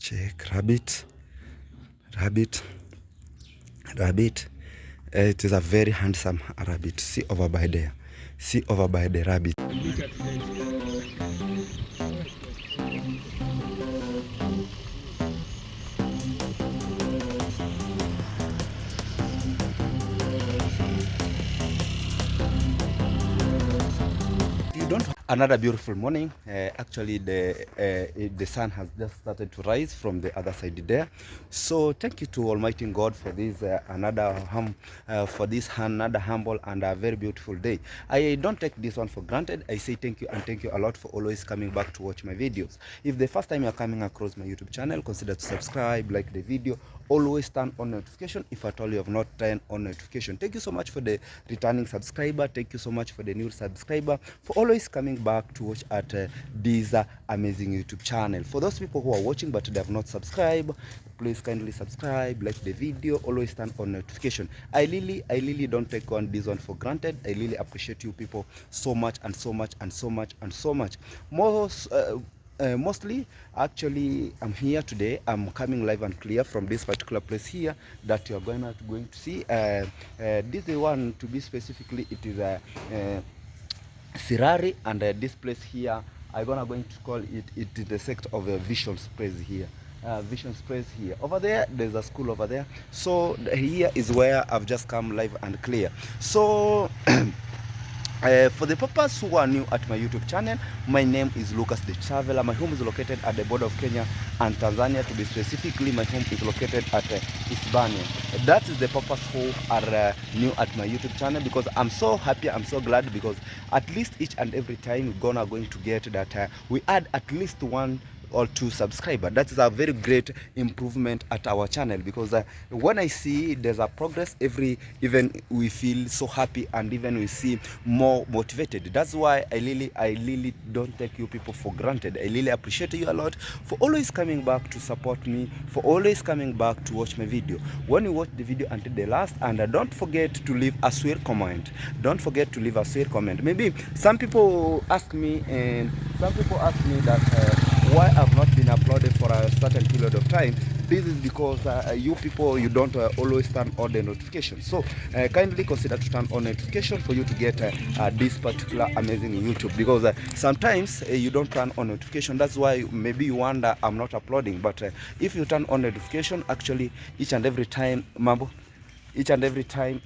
Check rabbit, rabbit, rabbit. It is a very handsome rabbit. See over by there. See over by the rabbit. You don't. Another beautiful morning. Actually, the sun has just started to rise from the other side there. So thank you to Almighty God for this another humble and a very beautiful day. I don't take this one for granted. I say thank you and thank you a lot for always coming back to watch my videos. If the first time you're coming across my YouTube channel, consider to subscribe, like the video, always turn on notification if at all you have not turned on notification. Thank you so much for the returning subscriber. Thank you so much for the new subscriber for always coming back to watch at this amazing YouTube channel. For those people who are watching but they have not subscribed, please kindly subscribe, like the video, always turn on notification. I really don't take this one for granted. I really appreciate you people so much and so much and so much and so much. Mostly, actually, I'm here today. I'm coming live and clear from this particular place here that you are going to see. This is one, to be specifically, it is Sirari, and this place here, I'm going to call it, it is the sector of Vision Space here. Vision Space here. Over there, there's a school over there. So here is where I've just come live and clear. So for the purpose who are new at my YouTube channel, my name is Lucas the Traveler. My home is located at the border of Kenya and Tanzania. To be specifically, my home is located at Hispania. That is the purpose who are new at my YouTube channel, because I'm so happy, I'm so glad, because at least each and every time we're going to get that we add at least one or two subscribers. That is a very great improvement at our channel, because when I see there's a progress even we feel so happy, and even we see more motivated. That's why I really don't take you people for granted. I really appreciate you a lot for always coming back to support me, for always coming back to watch my video. When you watch the video until the last, and don't forget to leave a sweet comment. Don't forget to leave a sweet comment. Maybe some people ask me that why I've not been uploaded for a certain period of time. This is because you people, you don't always turn on the notification. So kindly consider to turn on notification for you to get this particular amazing YouTube, because sometimes you don't turn on notification. That's why maybe you wonder I'm not uploading. But if you turn on notification, actually each and every time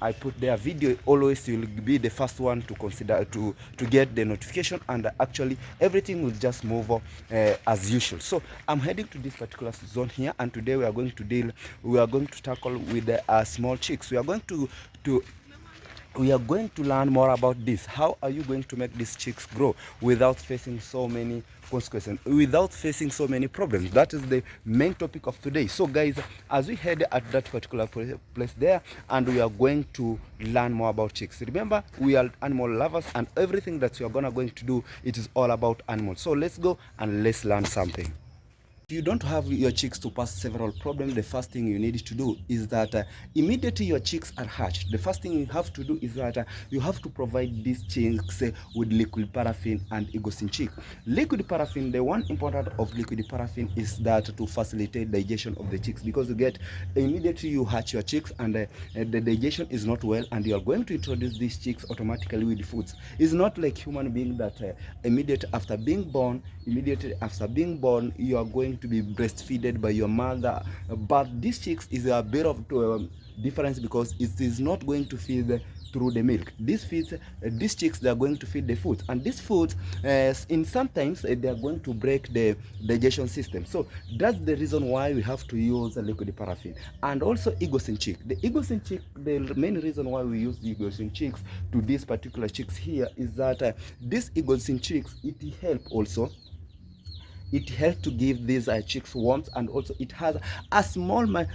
I put their video, always you'll be the first one to consider to get the notification, and actually everything will just move as usual. So I'm heading to this particular zone here, and today we are going to tackle with small chicks. We are going to learn more about this. How are you going to make these chicks grow without facing so many consequences, without facing so many problems? That is the main topic of today. So guys, as we head at that particular place there, and we are going to learn more about chicks. Remember, we are animal lovers, and everything that we are going to do, it is all about animals. So let's go and let's learn something. If you don't have your chicks to pass several problems, the first thing you need to do is that immediately your chicks are hatched, the first thing you have to do is that you have to provide these chicks with liquid paraffin and egosin chick. Liquid paraffin, the one important of liquid paraffin is that to facilitate digestion of the chicks, because you get immediately you hatch your chicks, and the digestion is not well, and you are going to introduce these chicks automatically with foods. It's not like human being that immediately after being born, you are going to be breastfeeded by your mother. But these chicks is a bit of difference, because it is not going to feed through the milk. These chicks, they are going to feed the food, and this food in sometimes they are going to break the digestion system. So that's the reason why we have to use liquid paraffin, and also egosin chick. The main reason why we use the egosin chicks to these particular chicks here is that these egosin chicks, it helps to give these chicks warmth, and also it has a smaller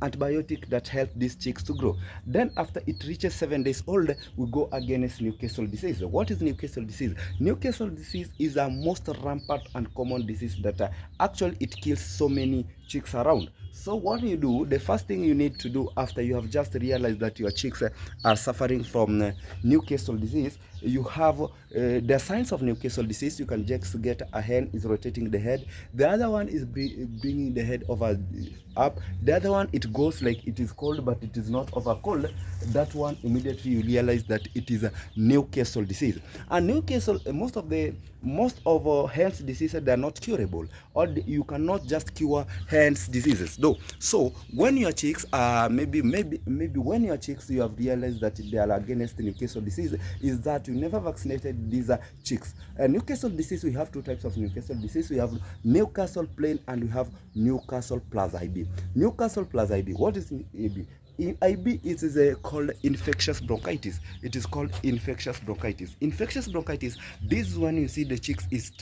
antibiotic that helps these chicks to grow. Then after it reaches 7 days old, we go against Newcastle disease. What is Newcastle disease? Newcastle disease is a most rampant and common disease that actually it kills so many chicks around. So what you do, the first thing you need to do after you have just realized that your chicks are suffering from Newcastle disease, you have the signs of Newcastle disease. You can just get a hen is rotating the head, the other one is bringing the head over up, the other one it goes like it is cold but it is not over cold. That one immediately you realize that it is a Newcastle disease. And Newcastle, most of hens diseases, they are not curable, or you cannot just cure hens diseases though. So when your chicks are maybe when your chicks you have realized that they are against Newcastle disease, is that you never vaccinated these chicks. Newcastle disease, we have two types of Newcastle disease. We have Newcastle plain and we have Newcastle plus IB. Newcastle plus IB, what is IB? In IB, it is called infectious bronchitis. It is called infectious bronchitis. Infectious bronchitis, this is when you see the chicks is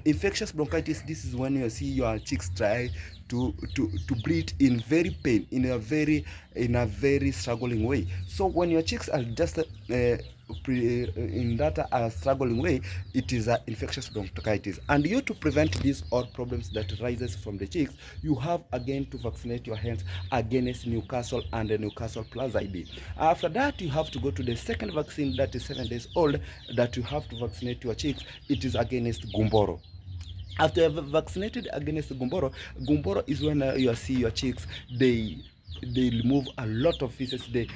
infectious bronchitis. This is when you see your chicks try to breathe in very pain, in a very struggling way. So when your chicks are just in that struggling way, it is infectious bronchitis. And you, to prevent these all problems that rises from the chicks, you have again to vaccinate your hens against Newcastle and the Newcastle plus IB. After that, you have to go to the second vaccine that is 7 days old, that you have to vaccinate your chicks. It is against Gumboro. After you have vaccinated against Gumboro, Gumboro is when you see your chicks, they remove a lot of feces. That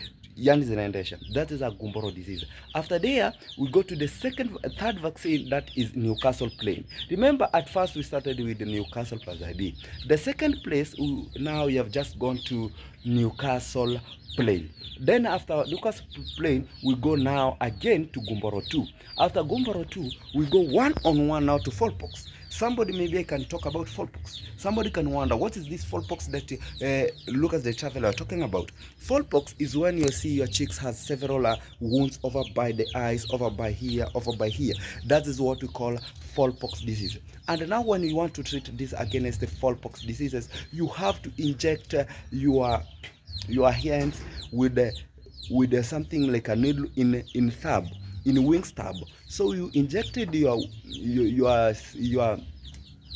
is a Gumboro disease. After there, we go to the third vaccine, that is Newcastle plain. Remember, at first we started with the Newcastle plus IB. The second place, now we have just gone to Newcastle plain. Then after Newcastle plain, we go now again to Gumboro 2. After Gumboro 2, we go one-on-one now to fowlpox. Somebody, maybe I can talk about fowlpox. Somebody can wonder, what is this fowlpox that Lucas the Traveler are talking about? Fowlpox is when you see your chicks has several wounds over by the eyes, over by here, over by here. That is what we call fowlpox disease. And now when you want to treat this against the fowlpox diseases, you have to inject your hands with something like a needle in wing stab. So you injected your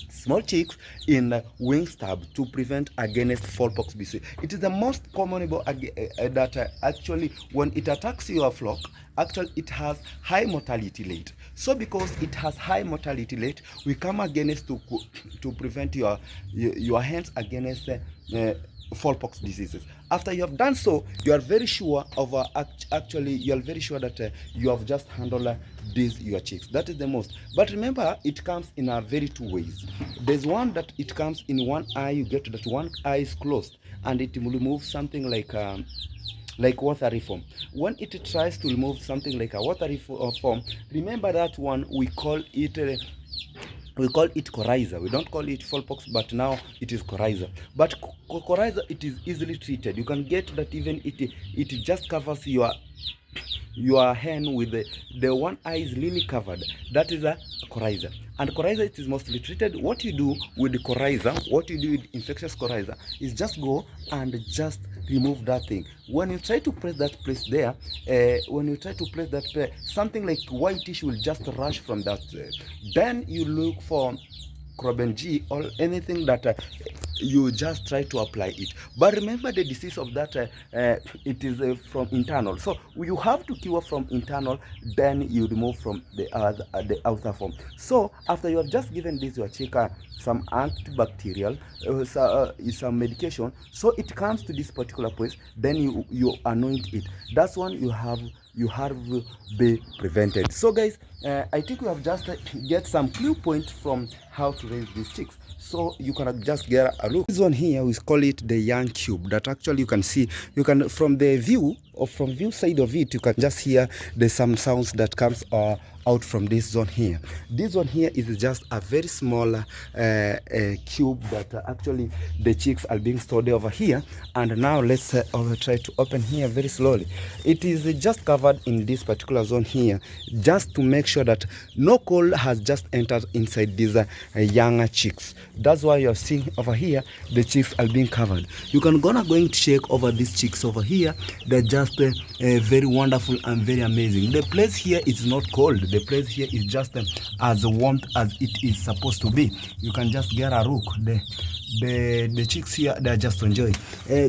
small chicks in wing stab to prevent against fowlpox disease. It is the most commonable that actually when it attacks your flock, actually it has high mortality rate. So because it has high mortality rate, we come against to prevent your hens against fowlpox diseases. After you have done so, you are very sure of that you have just handled your chicks. That is the most. But remember, it comes in a very two ways. There's one that it comes in one eye. You get that one eye is closed and it will remove something like water reform. When it tries to remove something like a water reform, remember that one, we call it coryza. We don't call it fowlpox, but now it is coryza. But coryza, it is easily treated. You can get that even it just covers your hen with the one eye is really covered. That is a coryza. And coryza, it is mostly treated. What you do with the coryza, what you do with infectious coryza, is just go and just remove that thing. When you try to press that place there, something like whitish will just rush from that. Then you look for Croben G or anything that you just try to apply it. But remember, the disease of that it is from internal. So you have to cure from internal, then you remove from the outer form. So after you have just given this your chick some antibacterial, some medication, so it comes to this particular place, then you anoint it. That's one you have be prevented. So guys, I think we have just get some clue points from how to raise these chicks. So you can just get a look. This one here, we call it the young cube. That actually you can see, from the view or from view side of it, you can just hear there's some sounds that comes out from this zone here. This one here is just a very small cube that actually the chicks are being stored over here. And now let's try to open here very slowly. It is just covered in this particular zone here, just to make sure that no cold has just entered inside these younger chicks. That's why you're seeing over here the chicks are being covered. You can going to check over these chicks over here. They're just very wonderful and very amazing. The place here is not cold. The place here is just as warm as it is supposed to be. You can just get a look. the chicks here, they're just enjoying.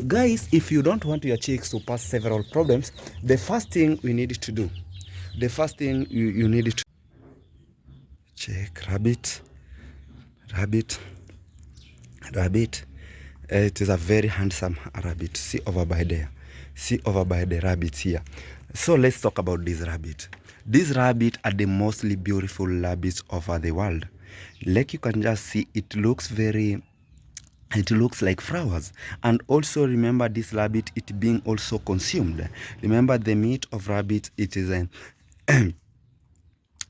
Guys, if you don't want your chicks to pass several problems, the first thing we need to do, the first thing you need to check rabbit. It is a very handsome rabbit. See over by there. See over by the rabbits here. So let's talk about this rabbit. These rabbits are the mostly beautiful rabbits over the world. Like you can just see, it looks like flowers. And also remember this rabbit, it being also consumed. Remember the meat of rabbit, it is a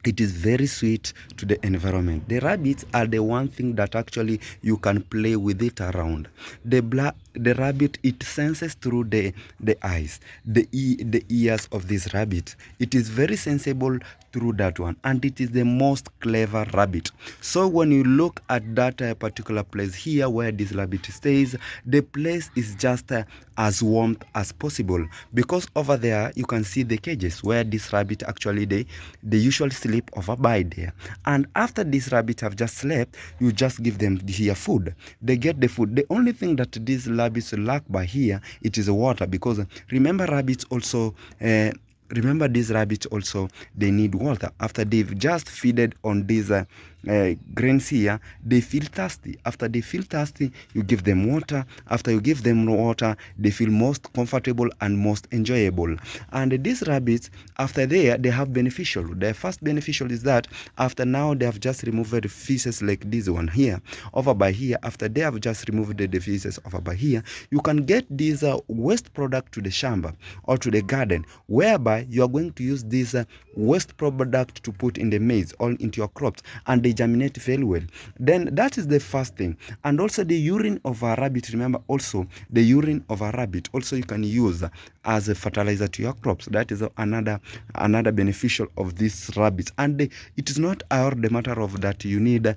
it is very sweet to the environment. The rabbits are the one thing that actually you can play with it around. The rabbit, it senses through the eyes, the ears of this rabbit. It is very sensible through that one, and it is the most clever rabbit. So when you look at that particular place here where this rabbit stays, the place is just as warm as possible, because over there you can see the cages where this rabbit actually they usually sleep over by there. And after this rabbit have just slept, you just give them here food. They get the food. The only thing that these rabbits lack by here, it is water, because remember rabbits also remember these rabbits also, they need water. After they've just feeded on these grains here, they feel thirsty. After they feel thirsty, you give them water. After you give them water, they feel most comfortable and most enjoyable. And these rabbits, after there, they have beneficial. The first beneficial is that after now they have just removed the feces like this one here over by here. After they have just removed the feces over by here, you can get this waste product to the shamba or to the garden, whereby you are going to use this waste product to put in the maize or into your crops, and they germinate very well. Then that is the first thing. And also the urine of a rabbit, remember also the urine of a rabbit also you can use as a fertilizer to your crops. That is another beneficial of this rabbit. And it is not the matter of that you need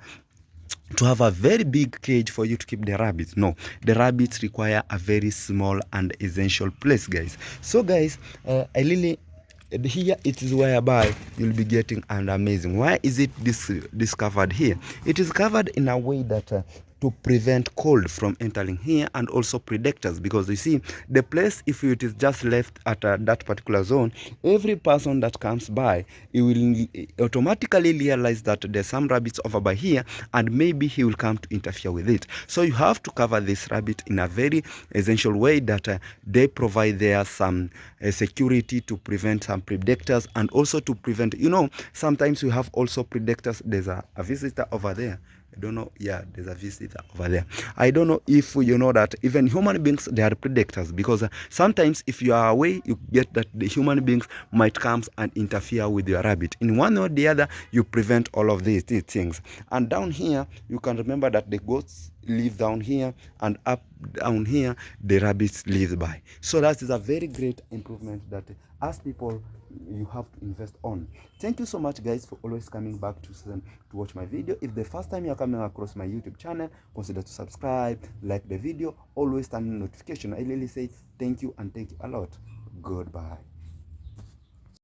to have a very big cage for you to keep the rabbits. No, the rabbits require a very small and essential place, guys. So guys, here it is whereby you'll be getting an amazing. Why is it discovered here? It is covered in a way that to prevent cold from entering here, and also predators, because you see the place, if it is just left at that particular zone, every person that comes by, he will automatically realize that there's some rabbits over by here, and maybe he will come to interfere with it. So you have to cover this rabbit in a very essential way that they provide there some security to prevent some predators, and also to prevent, you know, sometimes you have also predators. There's a visitor over there. I don't know. Yeah, there's a visitor over there. I don't know if you know that even human beings, they are predators, because sometimes if you are away, you get that the human beings might come and interfere with your rabbit. In one or the other, you prevent all of these things. And down here, you can remember that the goats live down here, and up down here the rabbits live by. So that is a very great improvement that as people you have to invest on. Thank you so much, guys, for always coming back to watch my video. If the first time you're coming across my YouTube channel, consider to subscribe, like the video, always turn on notification. I really say thank you, and thank you a lot. Goodbye.